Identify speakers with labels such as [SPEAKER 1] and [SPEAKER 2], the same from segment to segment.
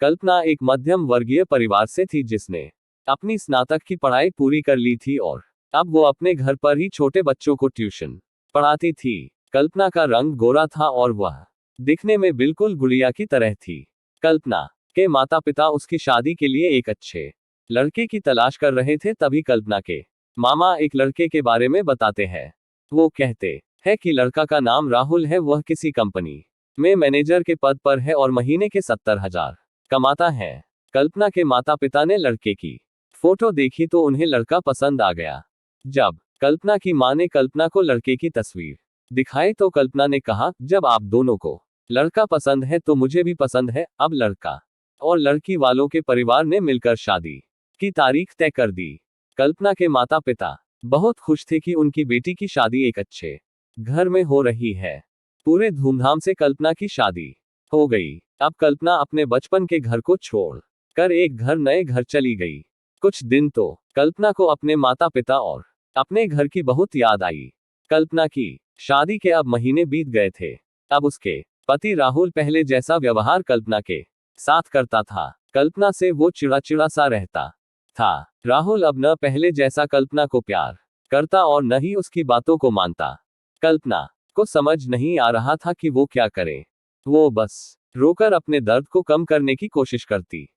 [SPEAKER 1] कल्पना एक मध्यम वर्गीय परिवार से थी जिसने अपनी स्नातक की पढ़ाई पूरी कर ली थी और अब वो अपने घर पर ही छोटे बच्चों को ट्यूशन पढ़ाती थी। कल्पना का रंग गोरा था और वह दिखने में बिल्कुल गुड़िया की तरह थी। कल्पना के माता पिता उसकी शादी के लिए एक अच्छे लड़के की तलाश कर रहे थे, तभी कल्पना के मामा एक लड़के के बारे में बताते हैं। वो कहते हैं कि लड़का का नाम राहुल है, वह किसी कंपनी में मैनेजर के पद पर है और महीने के 70,000 कमाता है। कल्पना के माता पिता ने लड़के की फोटो देखी तो उन्हें लड़का पसंद आ गया। जब कल्पना की मां ने कल्पना को लड़के की तस्वीर दिखाई तो कल्पना ने कहा, जब आप दोनों को लड़का पसंद है तो मुझे भी पसंद है। अब लड़का और लड़की वालों के परिवार ने मिलकर शादी की तारीख तय कर दी। कल्पना के माता पिता बहुत खुश थे कि उनकी बेटी की शादी एक अच्छे घर में हो रही है। पूरे धूमधाम से कल्पना की शादी हो गई। अब कल्पना अपने बचपन के घर को छोड़ कर एक नए घर चली गई। कुछ दिन तो कल्पना को अपने माता पिता और अपने घर की बहुत याद आई। कल्पना की शादी के अब महीने बीत गए थे। अब उसके पति राहुल पहले जैसा व्यवहार कल्पना के साथ करता था। कल्पना से वो चिड़चिड़ा सा रहता था। राहुल अब न पहले जैसा कल्पना को प्यार करता और न ही उसकी बातों को मानता। कल्पना को समझ नहीं आ रहा था कि वो क्या करे। वो बस रोकर अपने दर्द को कम करने की कोशिश करती।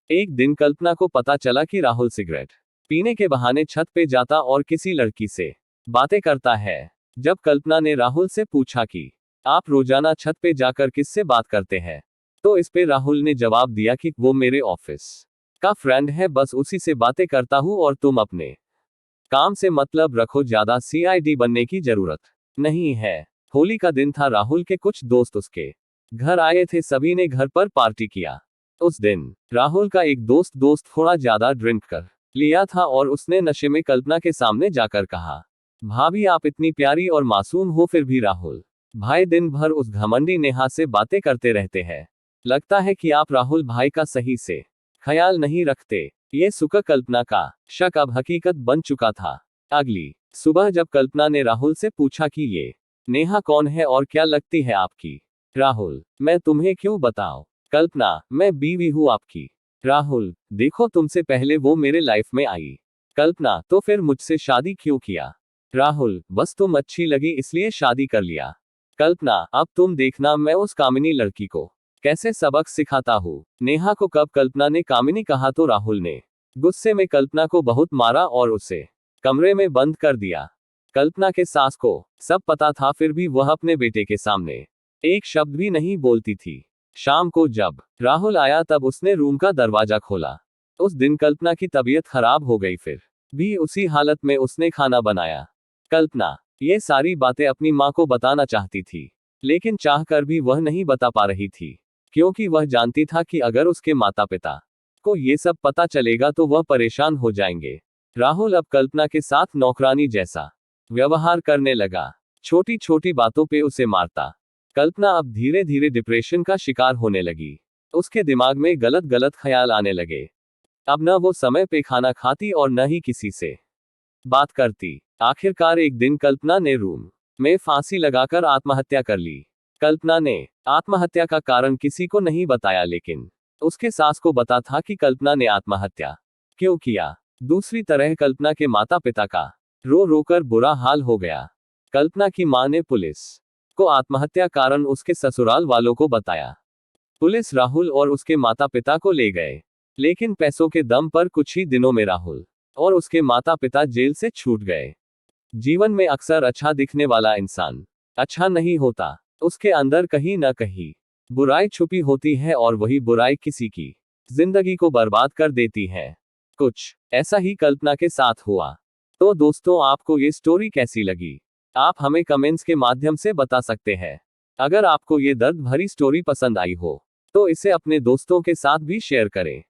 [SPEAKER 1] एक दिन कल्पना को पता चला कि राहुल सिगरेट पीने के बहाने छत पे जाता और किसी लड़की से बातें करता है। जब कल्पना ने राहुल से पूछा कि आप रोजाना छत पे जाकर किससे बात करते हैं, तो इस पे राहुल ने जवाब दिया कि वो मेरे ऑफिस का फ्रेंड है, बस उसी से बातें करता हूँ और तुम अपने काम से मतलब रखो, ज्यादा CID बनने की जरूरत नहीं है। होली का दिन था। राहुल के कुछ दोस्त उसके घर आए थे। सभी ने घर पर पार्टी किया। उस दिन राहुल का एक दोस्त थोड़ा ज्यादा ड्रिंक कर लिया था और उसने नशे में कल्पना के सामने जाकर कहा, भाभी आप इतनी प्यारी और मासूम हो, फिर भी राहुल भाई दिन भर उस घमंडी नेहा से बातें करते रहते हैं। लगता है कि आप राहुल भाई का सही से ख्याल नहीं रखते। ये सुख कल्पना का शक अब हकीकत बन चुका था। अगली सुबह जब कल्पना ने राहुल से पूछा कि ये नेहा कौन है और क्या लगती है आपकी? राहुल, मैं तुम्हें क्यों बताऊं? कल्पना, मैं बीवी हूं आपकी। राहुल, देखो तुमसे पहले वो मेरे लाइफ में आई। कल्पना, तो फिर मुझसे शादी क्यों किया? राहुल, बस तुम अच्छी लगी इसलिए शादी कर लिया। कल्पना, अब तुम देखना मैं उस कामिनी लड़की को कैसे सबक सिखाता हूँ। नेहा को कब कल्पना ने कामिनी कहा तो राहुल ने गुस्से में कल्पना को बहुत मारा और उसे कमरे में बंद कर दिया। कल्पना के सास को सब पता था, फिर भी वह अपने बेटे के सामने एक शब्द भी नहीं बोलती थी। शाम को जब राहुल आया तब उसने रूम का दरवाजा खोला। उस दिन कल्पना की तबीयत खराब हो गई, फिर भी उसी हालत में उसने खाना बनाया। कल्पना ये सारी बातें अपनी मां को बताना चाहती थी, लेकिन चाहकर भी वह नहीं बता पा रही थी, क्योंकि वह जानती था कि अगर उसके माता पिता को ये सब पता चलेगा तो वह परेशान हो जाएंगे। राहुल अब कल्पना के साथ नौकरानी जैसा व्यवहार करने लगा। छोटी छोटी बातों पे उसे मारता। कल्पना अब धीरे धीरे डिप्रेशन का शिकार होने लगी। उसके दिमाग में गलत गलत ख्याल आने लगे। अब न वो समय पे खाना खाती और न ही किसी से बात करती। आखिरकार एक दिन कल्पना ने रूम में फांसी लगाकर आत्महत्या कर ली। कल्पना ने आत्महत्या का कारण किसी को नहीं बताया, लेकिन उसके सास को बता था कि कल्पना ने आत्महत्या क्यों किया। दूसरी तरह कल्पना के माता पिता का रो रोकर बुरा हाल हो गया। कल्पना की मां ने पुलिस को आत्महत्या कारण उसके ससुराल वालों को बताया। पुलिस राहुल और उसके माता पिता को ले गए, लेकिन पैसों के दम पर कुछ ही दिनों में राहुल और उसके माता पिता जेल से छूट गए। जीवन में अक्सर अच्छा दिखने वाला इंसान अच्छा नहीं होता। उसके अंदर कहीं न कहीं बुराई छुपी होती है और वही बुराई किसी की जिंदगी को बर्बाद कर देती है। कुछ ऐसा ही कल्पना के साथ हुआ। तो दोस्तों, आपको ये स्टोरी कैसी लगी? आप हमें कमेंट्स के माध्यम से बता सकते हैं। अगर आपको ये दर्द भरी स्टोरी पसंद आई हो तो इसे अपने दोस्तों के साथ भी शेयर करें।